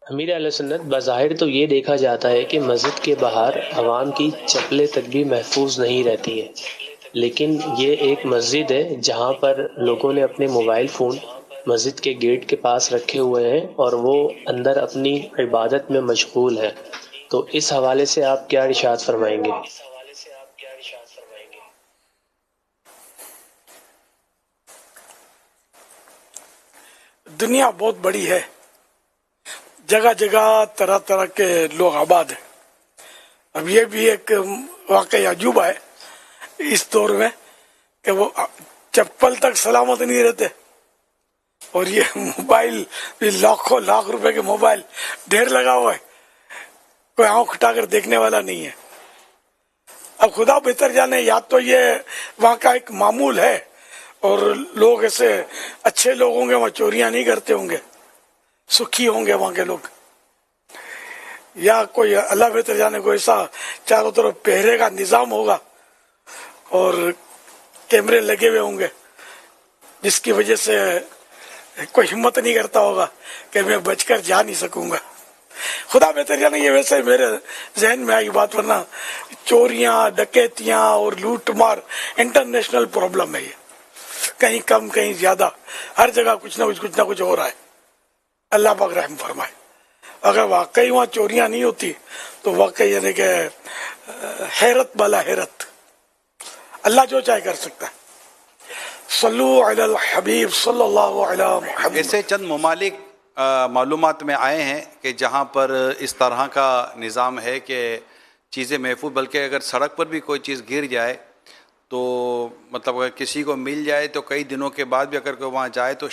امیر اہل سنت بظاہر تو یہ دیکھا جاتا ہے کہ مسجد کے باہر عوام کی چپلیں تک بھی محفوظ نہیں رہتی ہیں، لیکن یہ ایک مسجد ہے جہاں پر لوگوں نے اپنے موبائل فون مسجد کے گیٹ کے پاس رکھے ہوئے ہیں اور وہ اندر اپنی عبادت میں مشغول ہیں، تو اس حوالے سے آپ کیا ارشاد فرمائیں گے؟ دنیا بہت بڑی ہے، جگہ جگہ طرح طرح کے لوگ آباد ہیں۔ اب یہ بھی ایک واقعی عجوبہ ہے اس دور میں کہ وہ چپل تک سلامت نہیں رہتے، اور یہ موبائل بھی لاکھوں لاکھ روپے کے موبائل ڈھیر لگا ہوا ہے، کوئی آنکھ اٹھا کر دیکھنے والا نہیں ہے۔ اب خدا بہتر جانے، یا تو یہ وہاں کا ایک معمول ہے اور لوگ ایسے اچھے لوگ ہوں گے، وہاں چوریاں نہیں کرتے ہوں گے، سکھی ہوں گے وہاں کے لوگ، یا کوئی اللہ بہتر جانے کوئی ایسا چاروں طرف پہرے کا نظام ہوگا اور کیمرے لگے ہوئے ہوں گے جس کی وجہ سے کوئی ہمت نہیں کرتا ہوگا کہ میں بچ کر جا نہیں سکوں گا۔ خدا بہتر جانے، یہ ویسے میرے ذہن میں آئی بات، ورنہ چوریاں ڈکیتیاں اور لوٹ مار انٹرنیشنل پرابلم ہے، یہ کہیں کم کہیں زیادہ ہر جگہ کچھ نہ کچھ ہو رہا ہے۔ اللہ پاک رحم فرمائے۔ اگر واقعی وہاں چوریاں نہیں ہوتی تو واقعی یعنی کہ حیرت بالا حیرت، اللہ جو چاہے کر سکتا ہے۔ صلو علی الحبیب صلی اللہ علیہ محمد۔ ایسے چند ممالک معلومات میں آئے ہیں کہ جہاں پر اس طرح کا نظام ہے کہ چیزیں محفوظ، بلکہ اگر سڑک پر بھی کوئی چیز گر جائے تو مطلب اگر کسی کو مل جائے تو کئی دنوں کے بعد بھی اگر کوئی وہاں جائے تو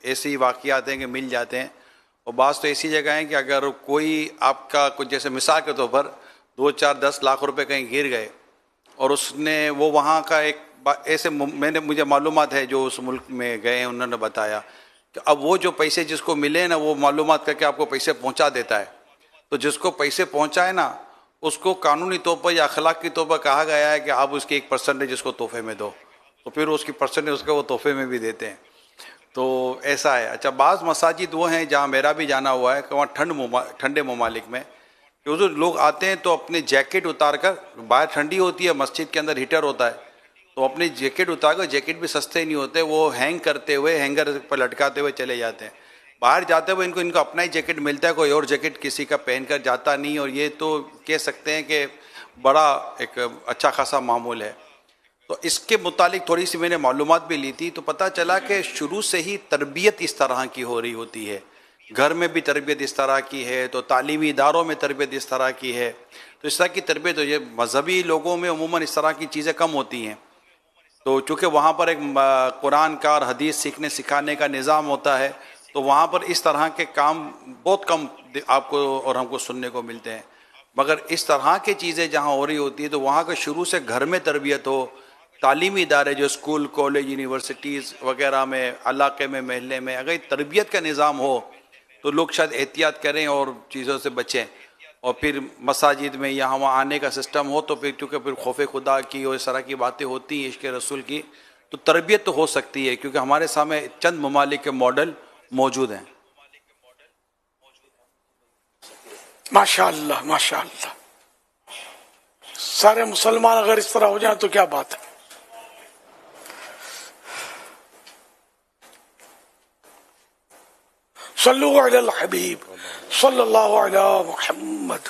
ایسے واقعات ہیں کہ مل جاتے ہیں۔ اور بعض تو ایسی جگہ ہیں کہ اگر کوئی آپ کا کچھ، جیسے مثال کے طور پر 2-4-10 لاکھ روپے کہیں گر گئے اور اس نے وہ وہاں کا ایک ایسے مجھے معلومات ہے جو اس ملک میں گئے ہیں، انہوں نے بتایا کہ اب وہ جو پیسے جس کو ملے نا، وہ معلومات کر کے آپ کو پیسے پہنچا دیتا ہے۔ تو جس کو پیسے پہنچائے نا، اس کو قانونی طور پر یا اخلاق کی طور پر کہا گیا ہے کہ آپ اس کی 1% اس کو تحفے میں دو، تو پھر اس کی پرسنٹیج اس کو وہ تحفے میں بھی دیتے ہیں۔ تو ایسا ہے۔ اچھا، بعض مساجد وہ ہیں جہاں میرا بھی جانا ہوا ہے کہ وہاں ٹھنڈے ممالک میں کہ حضور لوگ آتے ہیں تو اپنے جیکٹ اتار کر، باہر ٹھنڈی ہوتی ہے، مسجد کے اندر ہیٹر ہوتا ہے، تو اپنی جیکٹ اتار کر، جیکٹ بھی سستے نہیں ہوتے، وہ ہینگ کرتے ہوئے، ہینگر پر لٹکاتے ہوئے چلے جاتے ہیں۔ باہر جاتے ہوئے ان کو اپنا ہی جیکٹ ملتا ہے، کوئی اور جیکٹ کسی کا پہن کر جاتا نہیں، اور یہ تو کہہ سکتے ہیں کہ بڑا ایک اچھا خاصا معمول ہے۔ تو اس کے متعلق تھوڑی سی میں نے معلومات بھی لی تھی، تو پتہ چلا کہ شروع سے ہی تربیت اس طرح کی ہو رہی ہوتی ہے، گھر میں بھی تربیت اس طرح کی ہے، تو تعلیمی اداروں میں تربیت اس طرح کی ہے۔ تو اس طرح کی تربیت ہو، یہ مذہبی لوگوں میں عموماً اس طرح کی چیزیں کم ہوتی ہیں، تو چونکہ وہاں پر ایک قرآن کا اور حدیث سیکھنے سکھانے کا نظام ہوتا ہے، تو وہاں پر اس طرح کے کام بہت کم آپ کو اور ہم کو سننے کو ملتے ہیں۔ مگر اس طرح کی چیزیں جہاں ہو رہی ہوتی ہے تو وہاں کا شروع سے گھر میں تربیت ہو، تعلیمی ادارے جو اسکول، کالج، یونیورسٹیز وغیرہ میں، علاقے میں، محلے میں اگر تربیت کا نظام ہو تو لوگ شاید احتیاط کریں اور چیزوں سے بچیں، اور پھر مساجد میں یہاں وہاں آنے کا سسٹم ہو تو پھر کیونکہ پھر خوف خدا کی اور اس طرح کی باتیں ہوتی ہیں، عشق رسول کی، تو تربیت تو ہو سکتی ہے، کیونکہ ہمارے سامنے چند ممالک کے ماڈل موجود ہیں۔ ماشاء اللہ ماشاء اللہ، سارے مسلمان اگر اس طرح ہو جائیں تو کیا بات ہے۔ صلو علی الحبیب صلی اللہ علیہ محمد۔